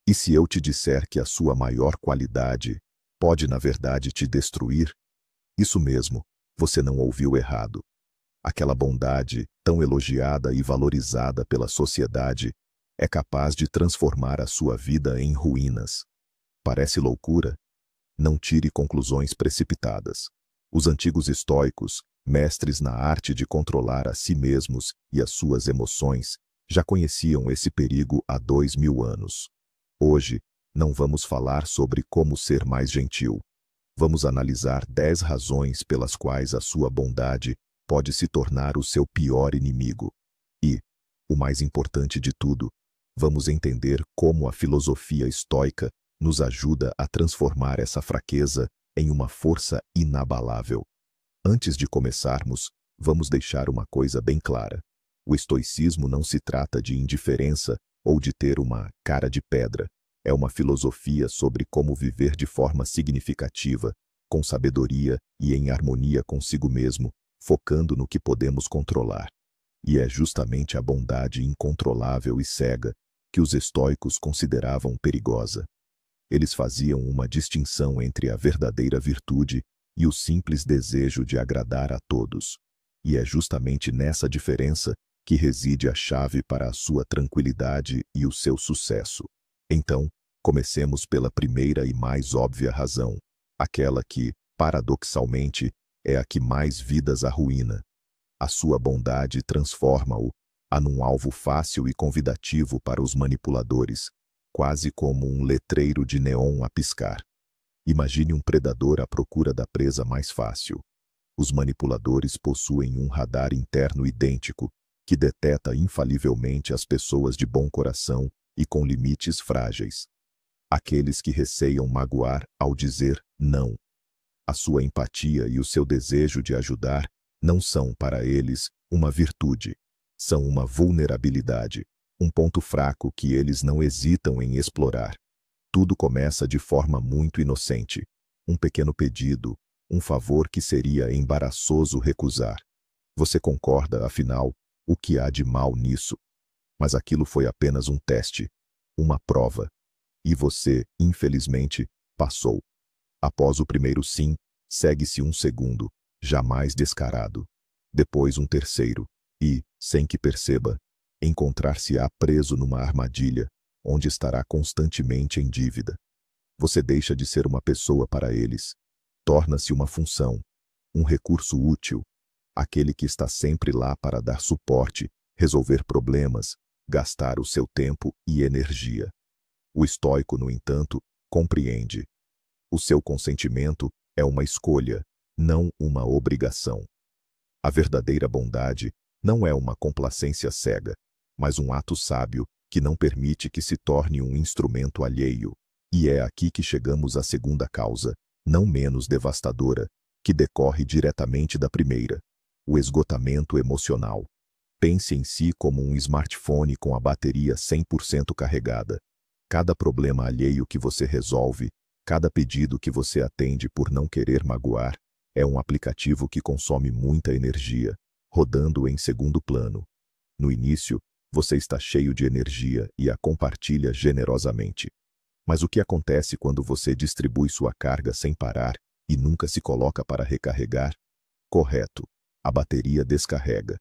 E se eu te disser que a sua maior qualidade pode, na verdade, te destruir? Isso mesmo, você não ouviu errado. Aquela bondade, tão elogiada e valorizada pela sociedade, é capaz de transformar a sua vida em ruínas. Parece loucura? Não tire conclusões precipitadas. Os antigos estoicos, mestres na arte de controlar a si mesmos e as suas emoções, já conheciam esse perigo há 2000 anos. Hoje, não vamos falar sobre como ser mais gentil. Vamos analisar 10 razões pelas quais a sua bondade pode se tornar o seu pior inimigo. E, o mais importante de tudo, vamos entender como a filosofia estoica nos ajuda a transformar essa fraqueza em uma força inabalável. Antes de começarmos, vamos deixar uma coisa bem clara. O estoicismo não se trata de indiferença ou de ter uma cara de pedra. É uma filosofia sobre como viver de forma significativa, com sabedoria e em harmonia consigo mesmo, focando no que podemos controlar. E é justamente a bondade incontrolável e cega que os estoicos consideravam perigosa. Eles faziam uma distinção entre a verdadeira virtude e o simples desejo de agradar a todos. E é justamente nessa diferença que reside a chave para a sua tranquilidade e o seu sucesso. Então, comecemos pela primeira e mais óbvia razão, aquela que, paradoxalmente, é a que mais vidas arruína. A sua bondade transforma-o num alvo fácil e convidativo para os manipuladores, quase como um letreiro de neon a piscar. Imagine um predador à procura da presa mais fácil. Os manipuladores possuem um radar interno idêntico, que deteta infalivelmente as pessoas de bom coração e com limites frágeis. Aqueles que receiam magoar ao dizer não. A sua empatia e o seu desejo de ajudar não são para eles uma virtude, são uma vulnerabilidade, um ponto fraco que eles não hesitam em explorar. Tudo começa de forma muito inocente. Um pequeno pedido, um favor que seria embaraçoso recusar. Você concorda, afinal, o que há de mal nisso? Mas aquilo foi apenas um teste, uma prova. E você, infelizmente, passou. Após o primeiro sim, segue-se um segundo, jamais descarado. Depois um terceiro, e, sem que perceba, encontrar-se-á preso numa armadilha, onde estará constantemente em dívida. Você deixa de ser uma pessoa para eles. Torna-se uma função, um recurso útil, aquele que está sempre lá para dar suporte, resolver problemas, gastar o seu tempo e energia. O estoico, no entanto, compreende. O seu consentimento é uma escolha, não uma obrigação. A verdadeira bondade não é uma complacência cega, mas um ato sábio que não permite que se torne um instrumento alheio. E é aqui que chegamos à segunda causa, não menos devastadora, que decorre diretamente da primeira: o esgotamento emocional. Pense em si como um smartphone com a bateria 100% carregada. Cada problema alheio que você resolve, cada pedido que você atende por não querer magoar, é um aplicativo que consome muita energia, rodando em segundo plano. No início, você está cheio de energia e a compartilha generosamente. Mas o que acontece quando você distribui sua carga sem parar e nunca se coloca para recarregar? Correto, a bateria descarrega.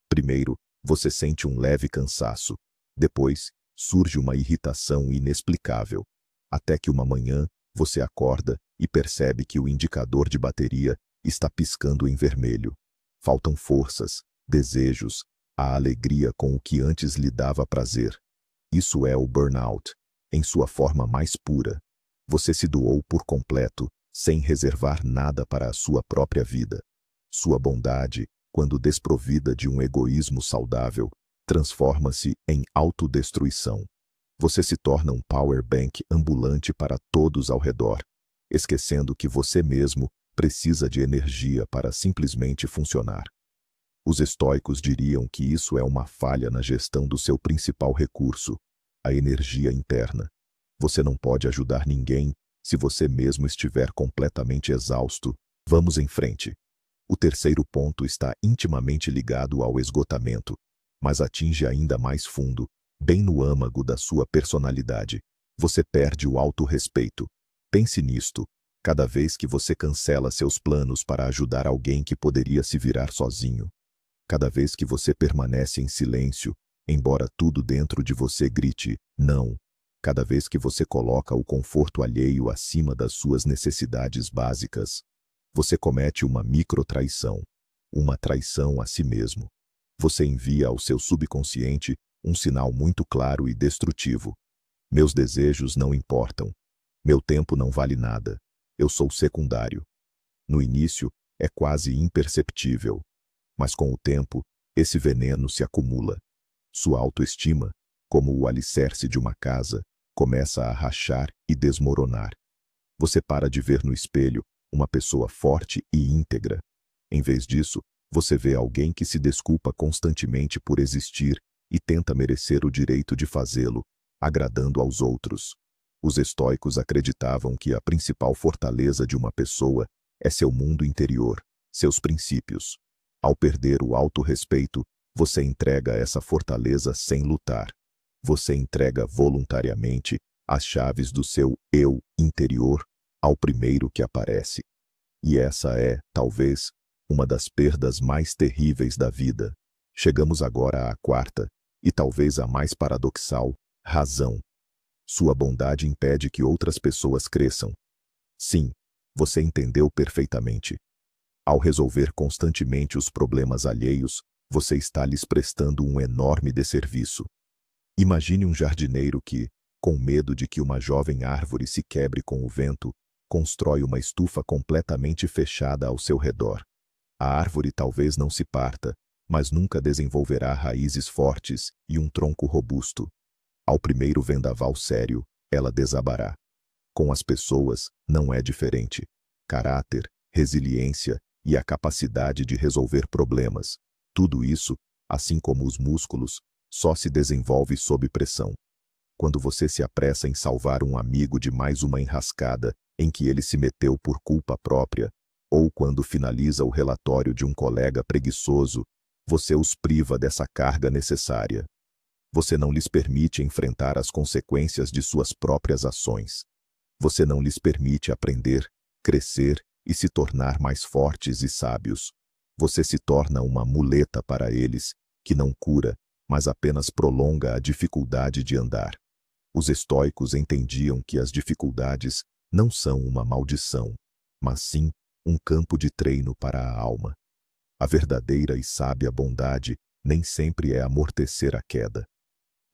Primeiro, você sente um leve cansaço. Depois, surge uma irritação inexplicável. Até que uma manhã, você acorda e percebe que o indicador de bateria está piscando em vermelho. Faltam forças, desejos, a alegria com o que antes lhe dava prazer. Isso é o burnout, em sua forma mais pura. Você se doou por completo, sem reservar nada para a sua própria vida. Sua bondade, quando desprovida de um egoísmo saudável, transforma-se em autodestruição. Você se torna um power bank ambulante para todos ao redor, esquecendo que você mesmo precisa de energia para simplesmente funcionar. Os estoicos diriam que isso é uma falha na gestão do seu principal recurso, a energia interna. Você não pode ajudar ninguém se você mesmo estiver completamente exausto. Vamos em frente. O terceiro ponto está intimamente ligado ao esgotamento, mas atinge ainda mais fundo, bem no âmago da sua personalidade. Você perde o autorrespeito. Pense nisto. Cada vez que você cancela seus planos para ajudar alguém que poderia se virar sozinho. Cada vez que você permanece em silêncio, embora tudo dentro de você grite, não. Cada vez que você coloca o conforto alheio acima das suas necessidades básicas, você comete uma microtraição, uma traição a si mesmo. Você envia ao seu subconsciente um sinal muito claro e destrutivo. Meus desejos não importam. Meu tempo não vale nada. Eu sou secundário. No início, é quase imperceptível. Mas com o tempo, esse veneno se acumula. Sua autoestima, como o alicerce de uma casa, começa a rachar e desmoronar. Você para de ver no espelho uma pessoa forte e íntegra. Em vez disso, você vê alguém que se desculpa constantemente por existir e tenta merecer o direito de fazê-lo, agradando aos outros. Os estoicos acreditavam que a principal fortaleza de uma pessoa é seu mundo interior, seus princípios. Ao perder o autorrespeito, você entrega essa fortaleza sem lutar. Você entrega voluntariamente as chaves do seu eu interior ao primeiro que aparece. E essa é, talvez, uma das perdas mais terríveis da vida. Chegamos agora à quarta, e talvez a mais paradoxal, razão. Sua bondade impede que outras pessoas cresçam. Sim, você entendeu perfeitamente. Ao resolver constantemente os problemas alheios, você está lhes prestando um enorme desserviço. Imagine um jardineiro que, com medo de que uma jovem árvore se quebre com o vento, constrói uma estufa completamente fechada ao seu redor. A árvore talvez não se parta, mas nunca desenvolverá raízes fortes e um tronco robusto. Ao primeiro vendaval sério, ela desabará. Com as pessoas, não é diferente. Caráter, resiliência e a capacidade de resolver problemas. Tudo isso, assim como os músculos, só se desenvolve sob pressão. Quando você se apressa em salvar um amigo de mais uma enrascada em que ele se meteu por culpa própria, ou quando finaliza o relatório de um colega preguiçoso, você os priva dessa carga necessária. Você não lhes permite enfrentar as consequências de suas próprias ações. Você não lhes permite aprender, crescer e se tornar mais fortes e sábios. Você se torna uma muleta para eles, que não cura, mas apenas prolonga a dificuldade de andar. Os estoicos entendiam que as dificuldades não são uma maldição, mas sim um campo de treino para a alma. A verdadeira e sábia bondade nem sempre é amortecer a queda.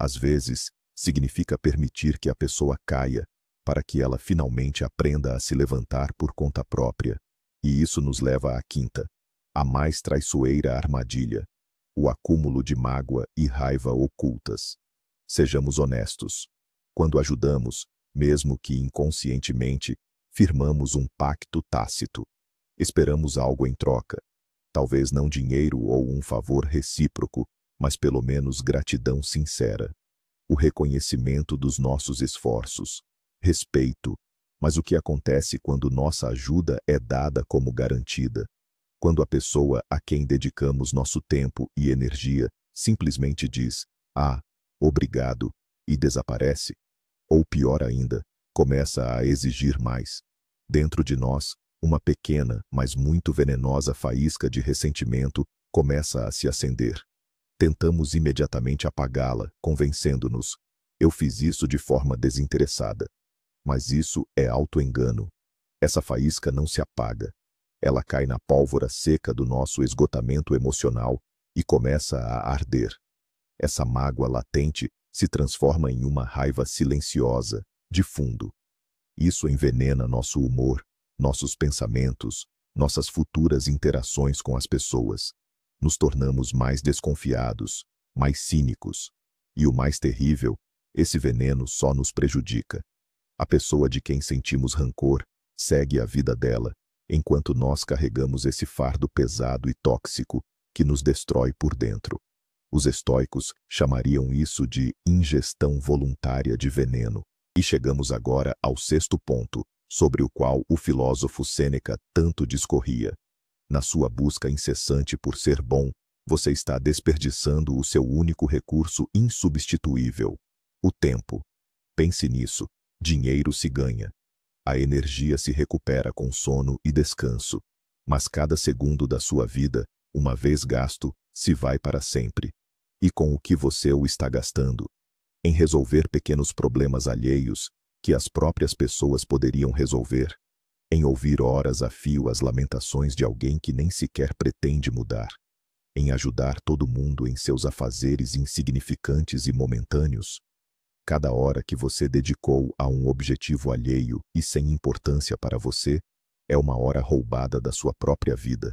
Às vezes, significa permitir que a pessoa caia, para que ela finalmente aprenda a se levantar por conta própria. E isso nos leva à quinta, a mais traiçoeira armadilha, o acúmulo de mágoa e raiva ocultas. Sejamos honestos. Quando ajudamos, mesmo que inconscientemente, firmamos um pacto tácito. Esperamos algo em troca. Talvez não dinheiro ou um favor recíproco, mas pelo menos gratidão sincera. O reconhecimento dos nossos esforços. Respeito. Mas o que acontece quando nossa ajuda é dada como garantida? Quando a pessoa a quem dedicamos nosso tempo e energia simplesmente diz, "Ah, obrigado", e desaparece? Ou pior ainda, começa a exigir mais. Dentro de nós, uma pequena, mas muito venenosa faísca de ressentimento começa a se acender. Tentamos imediatamente apagá-la, convencendo-nos, eu fiz isso de forma desinteressada. Mas isso é autoengano. Essa faísca não se apaga. Ela cai na pólvora seca do nosso esgotamento emocional e começa a arder. Essa mágoa latente se transforma em uma raiva silenciosa, de fundo. Isso envenena nosso humor, nossos pensamentos, nossas futuras interações com as pessoas. Nos tornamos mais desconfiados, mais cínicos. E o mais terrível, esse veneno só nos prejudica. A pessoa de quem sentimos rancor segue a vida dela, enquanto nós carregamos esse fardo pesado e tóxico que nos destrói por dentro. Os estoicos chamariam isso de ingestão voluntária de veneno. E chegamos agora ao sexto ponto, sobre o qual o filósofo Sêneca tanto discorria. Na sua busca incessante por ser bom, você está desperdiçando o seu único recurso insubstituível, o tempo. Pense nisso. Dinheiro se ganha. A energia se recupera com sono e descanso. Mas cada segundo da sua vida, uma vez gasto, se vai para sempre. E com o que você o está gastando? Em resolver pequenos problemas alheios, que as próprias pessoas poderiam resolver? Em ouvir horas a fio as lamentações de alguém que nem sequer pretende mudar? Em ajudar todo mundo em seus afazeres insignificantes e momentâneos? Cada hora que você dedicou a um objetivo alheio e sem importância para você, é uma hora roubada da sua própria vida.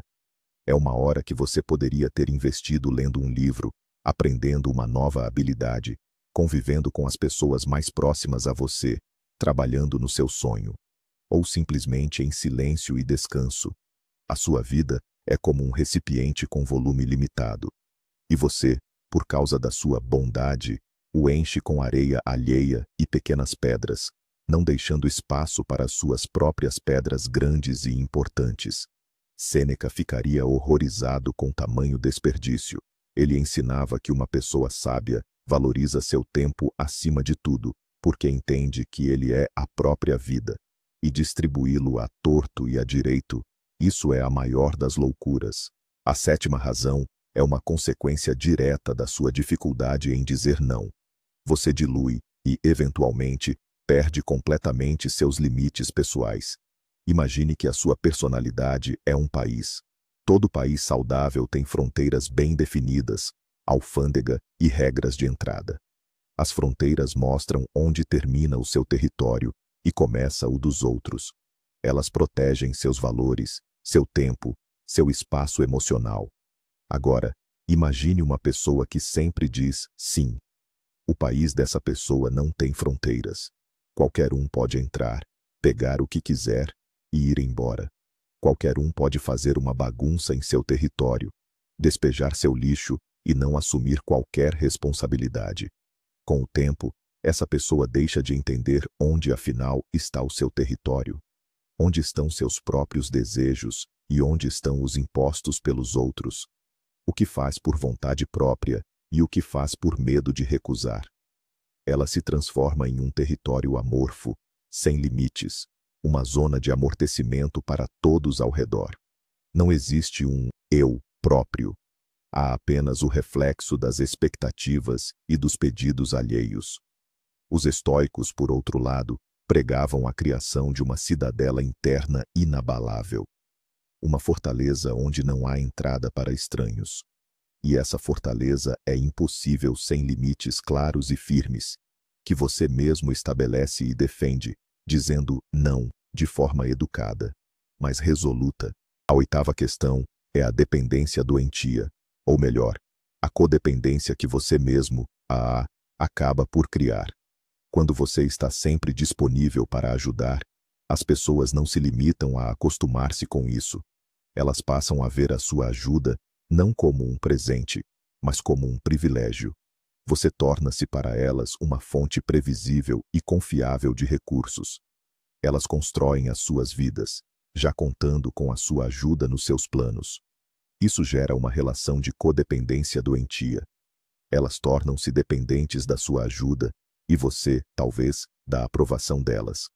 É uma hora que você poderia ter investido lendo um livro, aprendendo uma nova habilidade, convivendo com as pessoas mais próximas a você, trabalhando no seu sonho, ou simplesmente em silêncio e descanso. A sua vida é como um recipiente com volume limitado. E você, por causa da sua bondade, o enche com areia alheia e pequenas pedras, não deixando espaço para as suas próprias pedras grandes e importantes. Sêneca ficaria horrorizado com tamanho desperdício. Ele ensinava que uma pessoa sábia valoriza seu tempo acima de tudo, porque entende que ele é a própria vida. E distribuí-lo a torto e a direito, isso é a maior das loucuras. A sétima razão é uma consequência direta da sua dificuldade em dizer não. Você dilui e, eventualmente, perde completamente seus limites pessoais. Imagine que a sua personalidade é um país. Todo país saudável tem fronteiras bem definidas, alfândega e regras de entrada. As fronteiras mostram onde termina o seu território e começa o dos outros. Elas protegem seus valores, seu tempo, seu espaço emocional. Agora, imagine uma pessoa que sempre diz sim. O país dessa pessoa não tem fronteiras. Qualquer um pode entrar, pegar o que quiser e ir embora. Qualquer um pode fazer uma bagunça em seu território, despejar seu lixo e não assumir qualquer responsabilidade. Com o tempo, essa pessoa deixa de entender onde afinal está o seu território, onde estão seus próprios desejos e onde estão os impostos pelos outros, o que faz por vontade própria e o que faz por medo de recusar. Ela se transforma em um território amorfo, sem limites, uma zona de amortecimento para todos ao redor. Não existe um eu próprio. Há apenas o reflexo das expectativas e dos pedidos alheios. Os estoicos, por outro lado, pregavam a criação de uma cidadela interna inabalável. Uma fortaleza onde não há entrada para estranhos. E essa fortaleza é impossível sem limites claros e firmes, que você mesmo estabelece e defende, dizendo não de forma educada, mas resoluta. A oitava questão é a dependência doentia, ou melhor, a codependência que você mesmo, acaba por criar. Quando você está sempre disponível para ajudar, as pessoas não se limitam a acostumar-se com isso. Elas passam a ver a sua ajuda não como um presente, mas como um privilégio. Você torna-se para elas uma fonte previsível e confiável de recursos. Elas constroem as suas vidas, já contando com a sua ajuda nos seus planos. Isso gera uma relação de codependência doentia. Elas tornam-se dependentes da sua ajuda e você, talvez, da aprovação delas.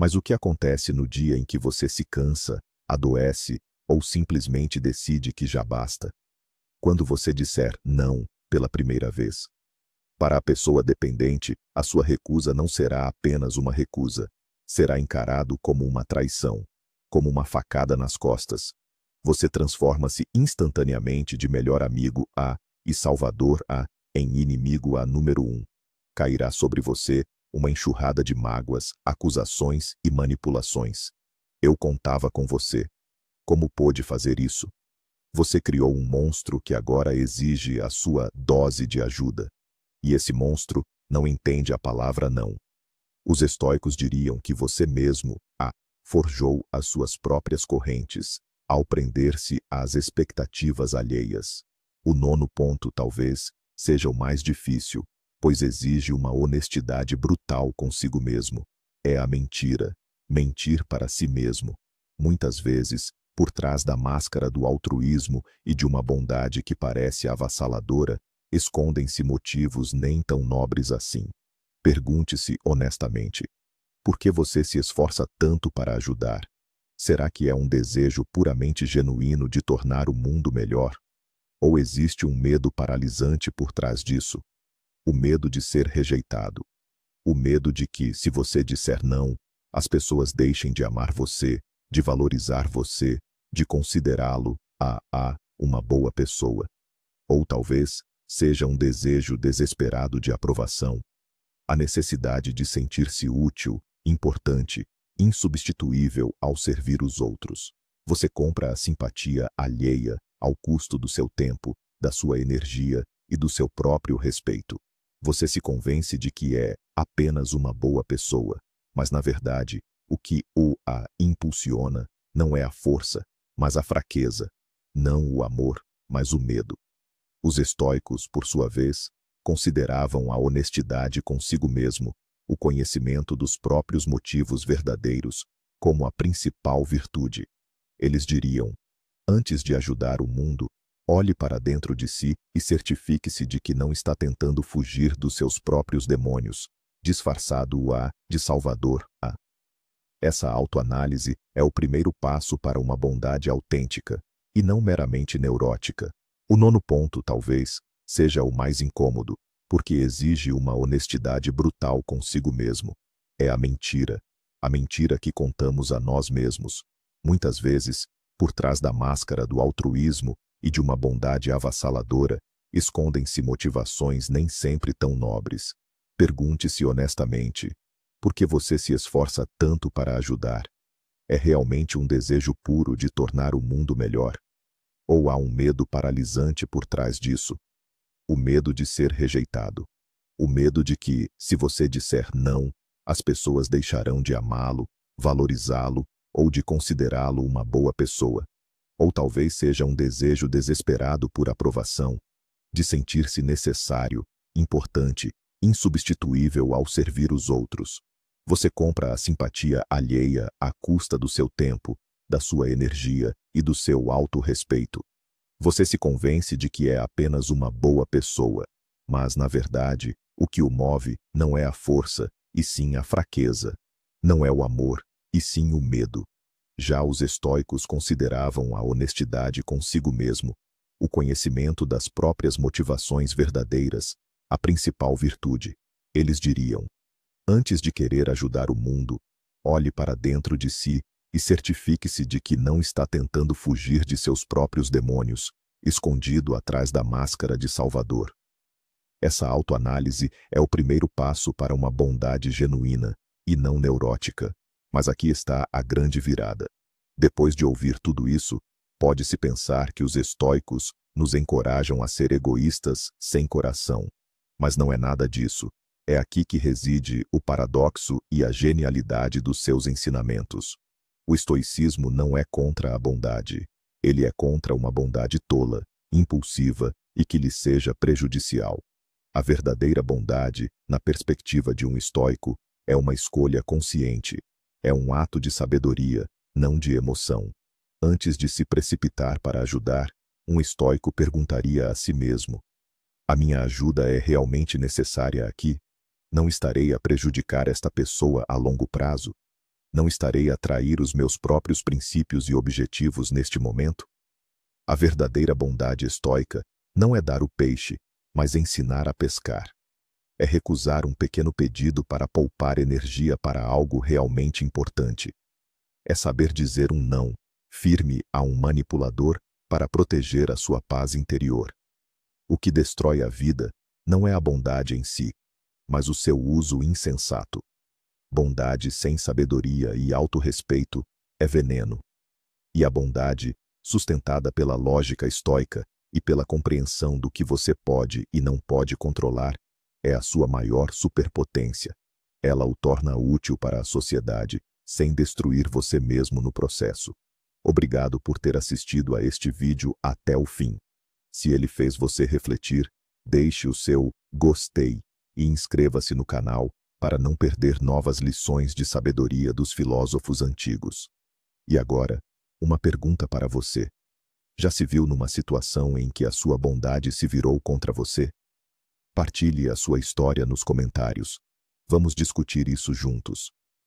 Mas o que acontece no dia em que você se cansa, adoece ou simplesmente decide que já basta? Quando você disser não pela primeira vez. Para a pessoa dependente, a sua recusa não será apenas uma recusa. Será encarado como uma traição, como uma facada nas costas. Você transforma-se instantaneamente de melhor amigo e salvador em inimigo número 1. Cairá sobre você uma enxurrada de mágoas, acusações e manipulações. Eu contava com você. Como pôde fazer isso? Você criou um monstro que agora exige a sua dose de ajuda. E esse monstro não entende a palavra não. Os estoicos diriam que você mesmo forjou as suas próprias correntes, ao prender-se às expectativas alheias. O nono ponto talvez seja o mais difícil, pois exige uma honestidade brutal consigo mesmo. É a mentira, mentir para si mesmo. Muitas vezes, por trás da máscara do altruísmo e de uma bondade que parece avassaladora, escondem-se motivos nem tão nobres assim. Pergunte-se honestamente: Por que você se esforça tanto para ajudar? Será que é um desejo puramente genuíno de tornar o mundo melhor? Ou existe um medo paralisante por trás disso? O medo de ser rejeitado. O medo de que, se você disser não, as pessoas deixem de amar você, de valorizar você, de considerá-lo uma boa pessoa. Ou talvez seja um desejo desesperado de aprovação. A necessidade de sentir-se útil, importante, insubstituível ao servir os outros. Você compra a simpatia alheia ao custo do seu tempo, da sua energia e do seu próprio respeito. Você se convence de que é apenas uma boa pessoa, mas na verdade, o que a impulsiona não é a força, mas a fraqueza, não o amor, mas o medo. Os estoicos, por sua vez, consideravam a honestidade consigo mesmo, o conhecimento dos próprios motivos verdadeiros, como a principal virtude. Eles diriam: antes de ajudar o mundo, olhe para dentro de si e certifique-se de que não está tentando fugir dos seus próprios demônios, disfarçado de salvador. Essa autoanálise é o primeiro passo para uma bondade autêntica, e não meramente neurótica. O nono ponto, talvez, seja o mais incômodo, porque exige uma honestidade brutal consigo mesmo. É a mentira que contamos a nós mesmos. Muitas vezes, por trás da máscara do altruísmo e de uma bondade avassaladora, escondem-se motivações nem sempre tão nobres. Pergunte-se honestamente: por que você se esforça tanto para ajudar? É realmente um desejo puro de tornar o mundo melhor? Ou há um medo paralisante por trás disso? O medo de ser rejeitado. O medo de que, se você disser não, as pessoas deixarão de amá-lo, valorizá-lo ou de considerá-lo uma boa pessoa. Ou talvez seja um desejo desesperado por aprovação, de sentir-se necessário, importante, insubstituível ao servir os outros. Você compra a simpatia alheia à custa do seu tempo, da sua energia e do seu autorrespeito. Você se convence de que é apenas uma boa pessoa, mas, na verdade, o que o move não é a força, e sim a fraqueza. Não é o amor, e sim o medo. Já os estoicos consideravam a honestidade consigo mesmo, o conhecimento das próprias motivações verdadeiras, a principal virtude. Eles diriam: antes de querer ajudar o mundo, olhe para dentro de si e certifique-se de que não está tentando fugir de seus próprios demônios, escondido atrás da máscara de Salvador. Essa autoanálise é o primeiro passo para uma bondade genuína e não neurótica. Mas aqui está a grande virada. Depois de ouvir tudo isso, pode-se pensar que os estoicos nos encorajam a ser egoístas sem coração. Mas não é nada disso. É aqui que reside o paradoxo e a genialidade dos seus ensinamentos. O estoicismo não é contra a bondade. Ele é contra uma bondade tola, impulsiva e que lhe seja prejudicial. A verdadeira bondade, na perspectiva de um estoico, é uma escolha consciente. É um ato de sabedoria, não de emoção. Antes de se precipitar para ajudar, um estoico perguntaria a si mesmo: a minha ajuda é realmente necessária aqui? Não estarei a prejudicar esta pessoa a longo prazo? Não estarei a trair os meus próprios princípios e objetivos neste momento? A verdadeira bondade estoica não é dar o peixe, mas ensinar a pescar. É recusar um pequeno pedido para poupar energia para algo realmente importante. É saber dizer um não, firme a um manipulador para proteger a sua paz interior. O que destrói a vida não é a bondade em si, mas o seu uso insensato. Bondade sem sabedoria e autorrespeito é veneno. E a bondade, sustentada pela lógica estoica e pela compreensão do que você pode e não pode controlar, é a sua maior superpotência. Ela o torna útil para a sociedade, sem destruir você mesmo no processo. Obrigado por ter assistido a este vídeo até o fim. Se ele fez você refletir, deixe o seu gostei e inscreva-se no canal para não perder novas lições de sabedoria dos filósofos antigos. E agora, uma pergunta para você. Já se viu numa situação em que a sua bondade se virou contra você? Partilhe a sua história nos comentários. Vamos discutir isso juntos.